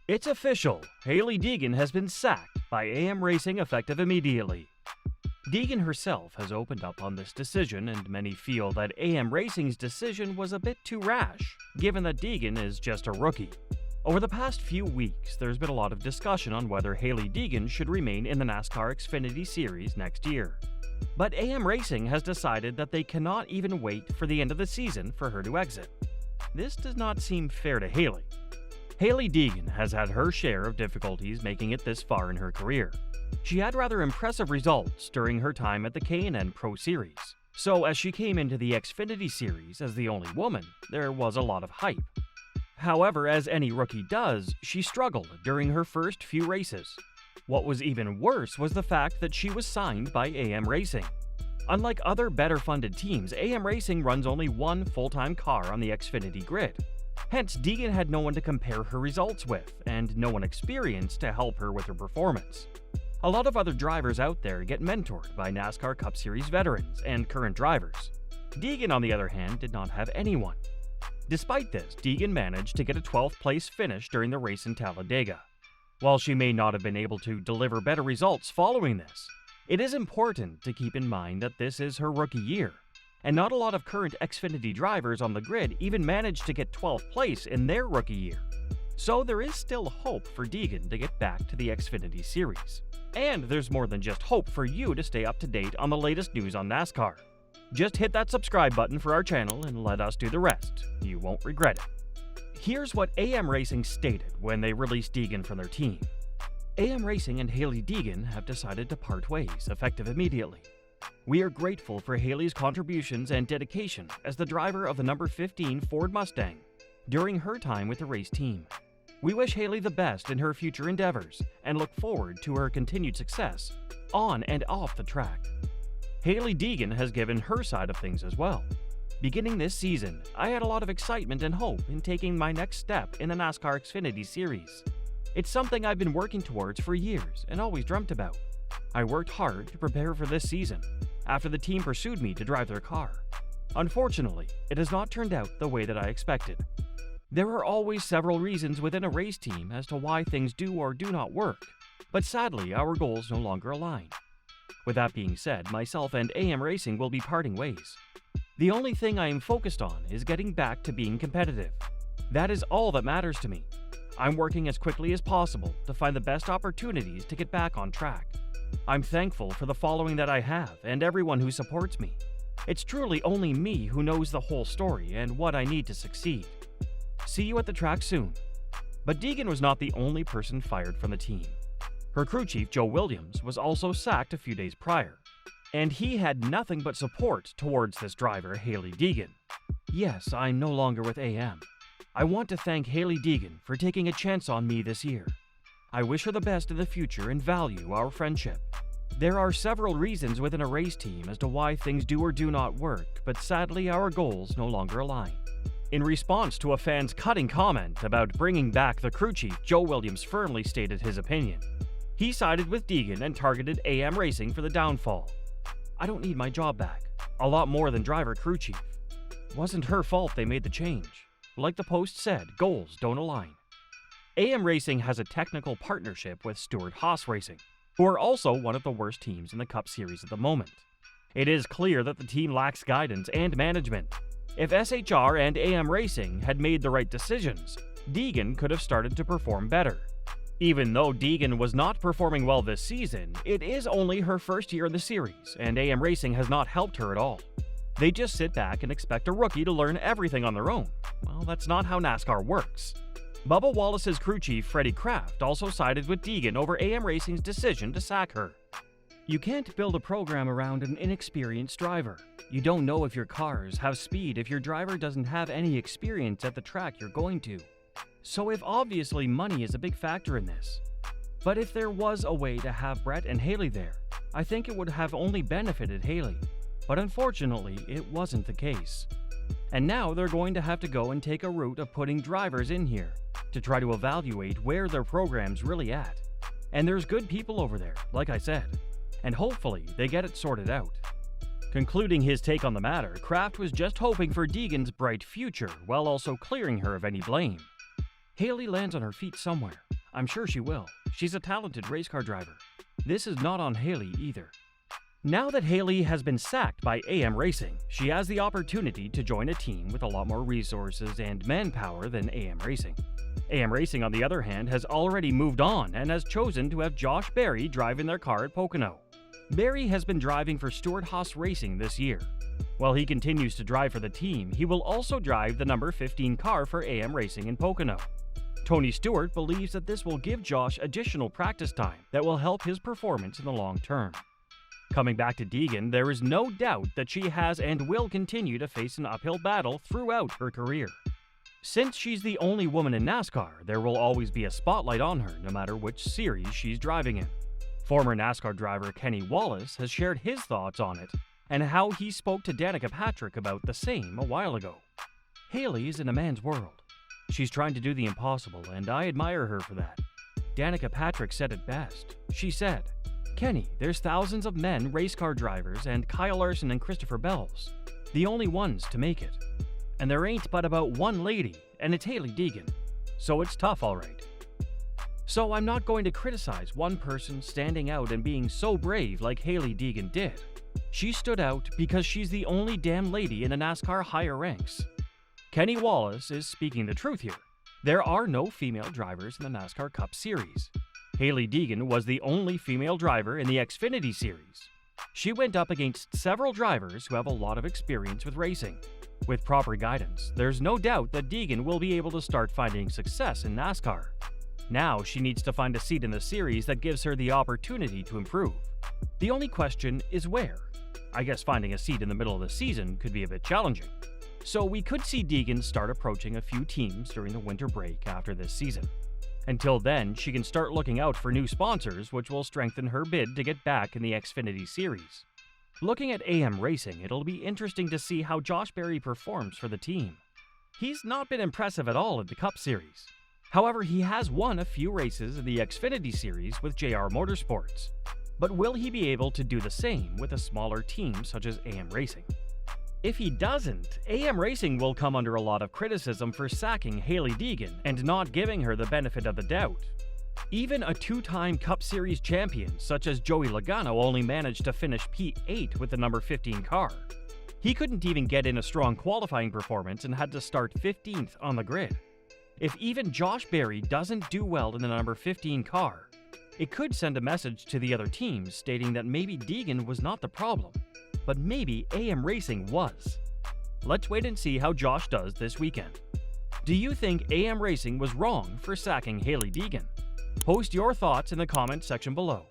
It's official, Hailie Deegan has been sacked by AM Racing effective immediately. Deegan herself has opened up on this decision, and many feel that AM Racing's decision was a bit too rash, given that Deegan is just a rookie. Over the past few weeks, there's been a lot of discussion on whether Hailie Deegan should remain in the NASCAR Xfinity Series next year. But AM Racing has decided that they cannot even wait for the end of the season for her to exit. This does not seem fair to Hailie. Hailie Deegan has had her share of difficulties making it this far in her career. She had rather impressive results during her time at the K&N Pro Series. So as she came into the Xfinity Series as the only woman, there was a lot of hype. However, as any rookie does, she struggled during her first few races. What was even worse was the fact that she was signed by AM Racing. Unlike other better-funded teams, AM Racing runs only one full-time car on the Xfinity grid. Hence, Deegan had no one to compare her results with, and no one experienced to help her with her performance. A lot of other drivers out there get mentored by NASCAR Cup Series veterans and current drivers. Deegan, on the other hand, did not have anyone. Despite this, Deegan managed to get a 12th place finish during the race in Talladega. While she may not have been able to deliver better results following this, it is important to keep in mind that this is her rookie year, and not a lot of current Xfinity drivers on the grid even managed to get 12th place in their rookie year. So there is still hope for Deegan to get back to the Xfinity Series. And there's more than just hope for you to stay up to date on the latest news on NASCAR. Just hit that subscribe button for our channel and let us do the rest. You won't regret it. Here's what AM Racing stated when they released Deegan from their team. AM Racing and Hailie Deegan have decided to part ways, effective immediately. We are grateful for Hailie's contributions and dedication as the driver of the number 15 Ford Mustang during her time with the race team. We wish Hailie the best in her future endeavors and look forward to her continued success on and off the track. Hailie Deegan has given her side of things as well. Beginning this season, I had a lot of excitement and hope in taking my next step in the NASCAR Xfinity Series. It's something I've been working towards for years and always dreamt about. I worked hard to prepare for this season, after the team pursued me to drive their car. Unfortunately, it has not turned out the way that I expected. There are always several reasons within a race team as to why things do or do not work, but sadly our goals no longer align. With that being said, myself and AM Racing will be parting ways. The only thing I am focused on is getting back to being competitive. That is all that matters to me. I'm working as quickly as possible to find the best opportunities to get back on track. I'm thankful for the following that I have and everyone who supports me. It's truly only me who knows the whole story and what I need to succeed. See you at the track soon. But Deegan was not the only person fired from the team. Her crew chief, Joe Williams, was also sacked a few days prior, and he had nothing but support towards this driver, Hailie Deegan. Yes, I'm no longer with AM. I want to thank Hailie Deegan for taking a chance on me this year. I wish her the best in the future and value our friendship. There are several reasons within a race team as to why things do or do not work, but sadly our goals no longer align. In response to a fan's cutting comment about bringing back the crew chief, Joe Williams firmly stated his opinion. He sided with Deegan and targeted AM Racing for the downfall. I don't need my job back. A lot more than driver crew chief. Wasn't her fault they made the change. Like the post said, goals don't align. AM Racing has a technical partnership with Stewart-Haas Racing, who are also one of the worst teams in the Cup Series at the moment. It is clear that the team lacks guidance and management. If SHR and AM Racing had made the right decisions, Deegan could have started to perform better. Even though Deegan was not performing well this season, it is only her first year in the series, and AM Racing has not helped her at all. They just sit back and expect a rookie to learn everything on their own. Well, that's not how NASCAR works. Bubba Wallace's crew chief, Freddie Kraft, also sided with Deegan over AM Racing's decision to sack her. You can't build a program around an inexperienced driver. You don't know if your cars have speed if your driver doesn't have any experience at the track you're going to. So if obviously money is a big factor in this. But if there was a way to have Brett and Hailie there, I think it would have only benefited Hailie. But unfortunately, it wasn't the case. And now they're going to have to go and take a route of putting drivers in here to try to evaluate where their program's really at. And there's good people over there, like I said, and hopefully they get it sorted out. Concluding his take on the matter, Kraft was just hoping for Deegan's bright future while also clearing her of any blame. Hailie lands on her feet somewhere. I'm sure she will. She's a talented race car driver. This is not on Hailie either. Now that Hailie has been sacked by AM Racing, she has the opportunity to join a team with a lot more resources and manpower than AM Racing. AM Racing, on the other hand, has already moved on and has chosen to have Josh Berry driving their car at Pocono. Berry has been driving for Stewart-Haas Racing this year. While he continues to drive for the team, he will also drive the number 15 car for AM Racing in Pocono. Tony Stewart believes that this will give Josh additional practice time that will help his performance in the long term. Coming back to Deegan, there is no doubt that she has and will continue to face an uphill battle throughout her career. Since she's the only woman in NASCAR, there will always be a spotlight on her no matter which series she's driving in. Former NASCAR driver Kenny Wallace has shared his thoughts on it and how he spoke to Danica Patrick about the same a while ago. Hailie is in a man's world. She's trying to do the impossible, and I admire her for that. Danica Patrick said it best. She said, "Kenny, there's thousands of men race car drivers and Kyle Larson and Christopher Bells, the only ones to make it. And there ain't but about one lady, and it's Hailie Deegan. So it's tough, all right." So I'm not going to criticize one person standing out and being so brave like Hailie Deegan did. She stood out because she's the only damn lady in the NASCAR higher ranks. Kenny Wallace is speaking the truth here. There are no female drivers in the NASCAR Cup Series. Hailie Deegan was the only female driver in the Xfinity Series. She went up against several drivers who have a lot of experience with racing. With proper guidance, there's no doubt that Deegan will be able to start finding success in NASCAR. Now she needs to find a seat in the series that gives her the opportunity to improve. The only question is where. I guess finding a seat in the middle of the season could be a bit challenging. So we could see Deegan start approaching a few teams during the winter break after this season. Until then, she can start looking out for new sponsors, which will strengthen her bid to get back in the Xfinity Series. Looking at AM Racing, it'll be interesting to see how Josh Berry performs for the team. He's not been impressive at all in the Cup Series. However, he has won a few races in the Xfinity Series with JR Motorsports. But will he be able to do the same with a smaller team such as AM Racing? If he doesn't, AM Racing will come under a lot of criticism for sacking Hailie Deegan and not giving her the benefit of the doubt. Even a two-time Cup Series champion such as Joey Logano only managed to finish P8 with the number 15 car. He couldn't even get in a strong qualifying performance and had to start 15th on the grid. If even Josh Berry doesn't do well in the number 15 car, it could send a message to the other teams stating that maybe Deegan was not the problem, but maybe AM Racing was. Let's wait and see how Josh does this weekend. Do you think AM Racing was wrong for sacking Hailie Deegan? Post your thoughts in the comments section below.